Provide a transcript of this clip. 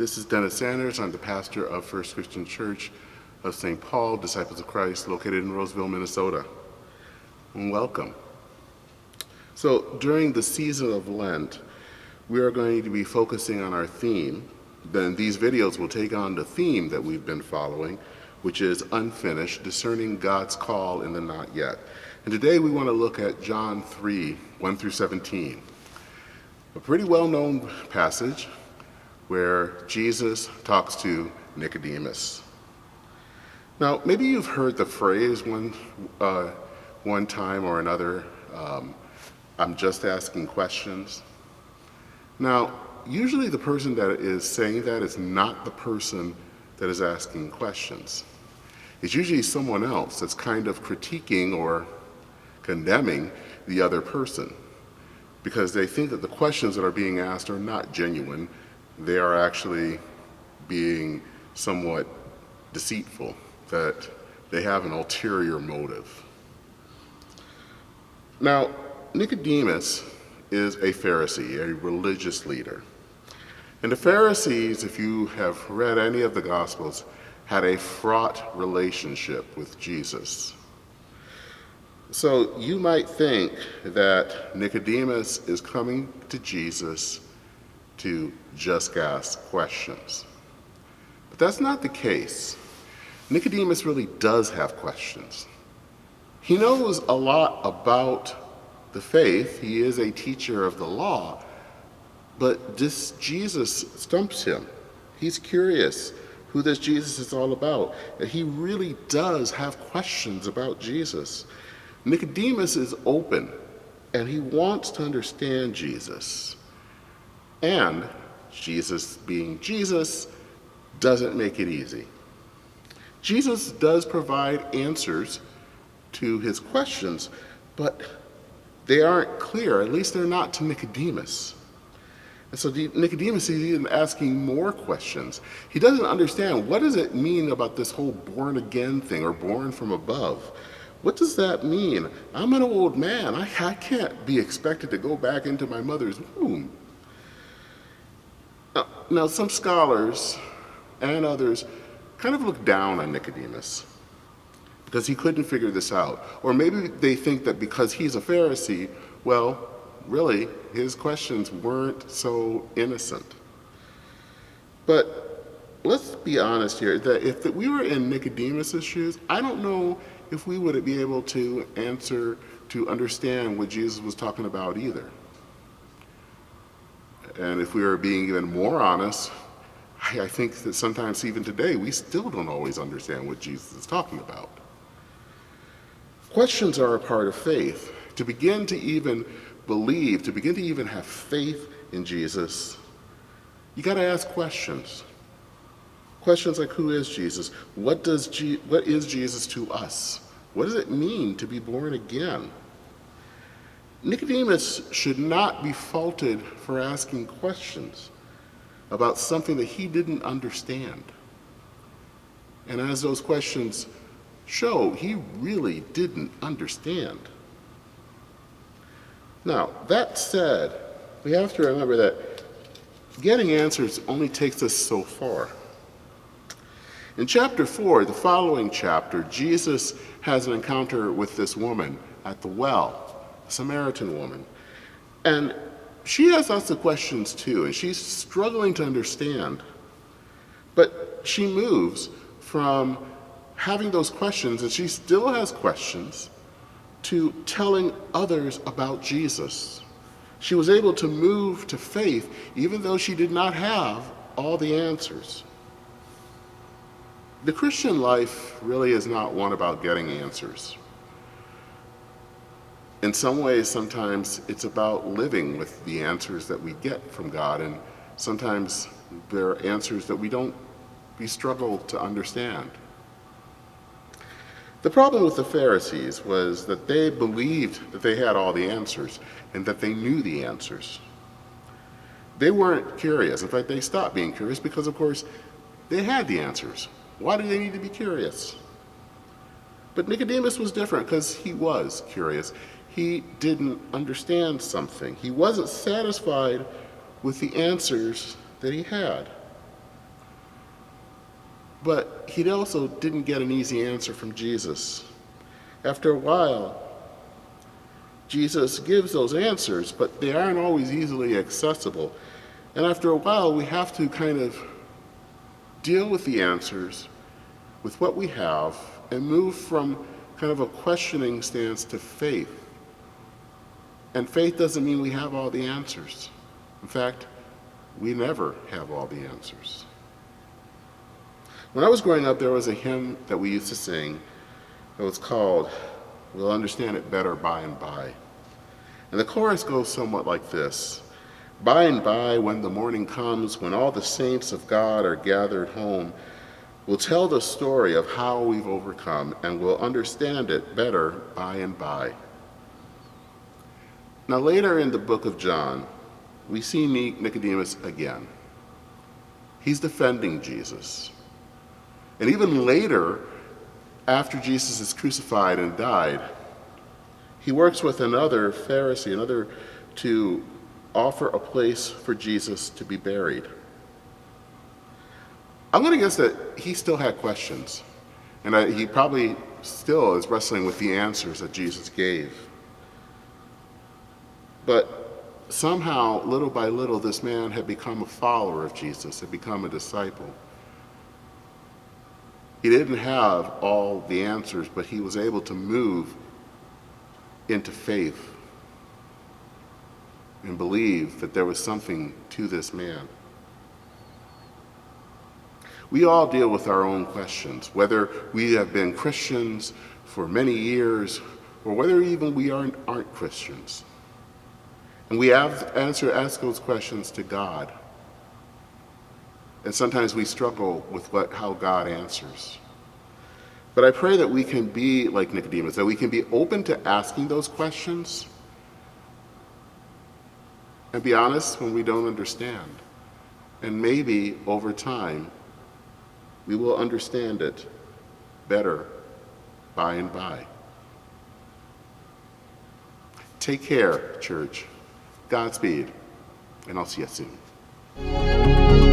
This is Dennis Sanders. I'm the pastor of First Christian Church of St. Paul, Disciples of Christ, located in Roseville, Minnesota. And welcome. So during the season of Lent, we are going to be focusing on our theme. Then these videos will take on the theme that we've been following, which is unfinished, discerning God's call in the not yet. And today we want to look at John 3, 1 through 17. A pretty well-known passage where Jesus talks to Nicodemus. Now, maybe you've heard the phrase one time or another, I'm just asking questions. Now, usually the person that is saying that is not the person that is asking questions. It's usually someone else that's kind of critiquing or condemning the other person because they think that the questions that are being asked are not genuine. They are actually being somewhat deceitful, that they have an ulterior motive. Now, Nicodemus is a Pharisee, a religious leader. And the Pharisees, if you have read any of the Gospels, had a fraught relationship with Jesus. So you might think that Nicodemus is coming to Jesus to just ask questions. But that's not the case. Nicodemus really does have questions. He knows a lot about the faith. He is a teacher of the law. But this Jesus stumps him. He's curious who this Jesus is all about. And he really does have questions about Jesus. Nicodemus is open, and he wants to understand Jesus. And Jesus, being Jesus, doesn't make it easy. Jesus does provide answers to his questions, but they aren't clear. At least they're not to Nicodemus. And so Nicodemus is even asking more questions. He doesn't understand, what does it mean about this whole born again thing, or born from above? What does that mean? I'm an old man. I can't be expected to go back into my mother's womb. Now, some scholars and others kind of look down on Nicodemus because he couldn't figure this out. Or maybe they think that because he's a Pharisee, well, really, his questions weren't so innocent. But let's be honest here, that if we were in Nicodemus' shoes, I don't know if we would be able to understand what Jesus was talking about either. And if we were being even more honest, I think that sometimes even today, we still don't always understand what Jesus is talking about. Questions are a part of faith. To begin to even believe, to begin to even have faith in Jesus, you got to ask questions. Questions like, who is Jesus? What is Jesus to us? What does it mean to be born again? Nicodemus should not be faulted for asking questions about something that he didn't understand. And as those questions show, he really didn't understand. Now, that said, we have to remember that getting answers only takes us so far. In chapter 4, the following chapter, Jesus has an encounter with this woman at the well, a Samaritan woman. And she has lots of questions too, and she's struggling to understand. But she moves from having those questions, and she still has questions, to telling others about Jesus. She was able to move to faith, even though she did not have all the answers. The Christian life really is not one about getting answers. In some ways, sometimes it's about living with the answers that we get from God, and sometimes there are answers that we struggle to understand. The problem with the Pharisees was that they believed that they had all the answers and that they knew the answers. They weren't curious. In fact, they stopped being curious because, of course, they had the answers. Why do they need to be curious? But Nicodemus was different because he was curious. He didn't understand something. He wasn't satisfied with the answers that he had. But he also didn't get an easy answer from Jesus. After a while, Jesus gives those answers, but they aren't always easily accessible. And after a while, we have to kind of deal with the answers, with what we have, and move from kind of a questioning stance to faith. And faith doesn't mean we have all the answers. In fact, we never have all the answers. When I was growing up, there was a hymn that we used to sing that was called, "We'll Understand It Better By and By." And the chorus goes somewhat like this: "By and by, when the morning comes, when all the saints of God are gathered home, we'll tell the story of how we've overcome, and we'll understand it better by and by." Now later in the book of John, we see Nicodemus again. He's defending Jesus. And even later, after Jesus is crucified and died, he works with another Pharisee, to offer a place for Jesus to be buried. I'm going to guess that he still had questions, and he probably still is wrestling with the answers that Jesus gave. But somehow, little by little, this man had become a follower of Jesus, had become a disciple. He didn't have all the answers, but he was able to move into faith and believe that there was something to this man. We all deal with our own questions, whether we have been Christians for many years or whether even we aren't Christians. And we have to ask those questions to God. And sometimes we struggle with how God answers. But I pray that we can be like Nicodemus, that we can be open to asking those questions and be honest when we don't understand. And maybe over time, we will understand it better by and by. Take care, church. Godspeed, and I'll see you soon.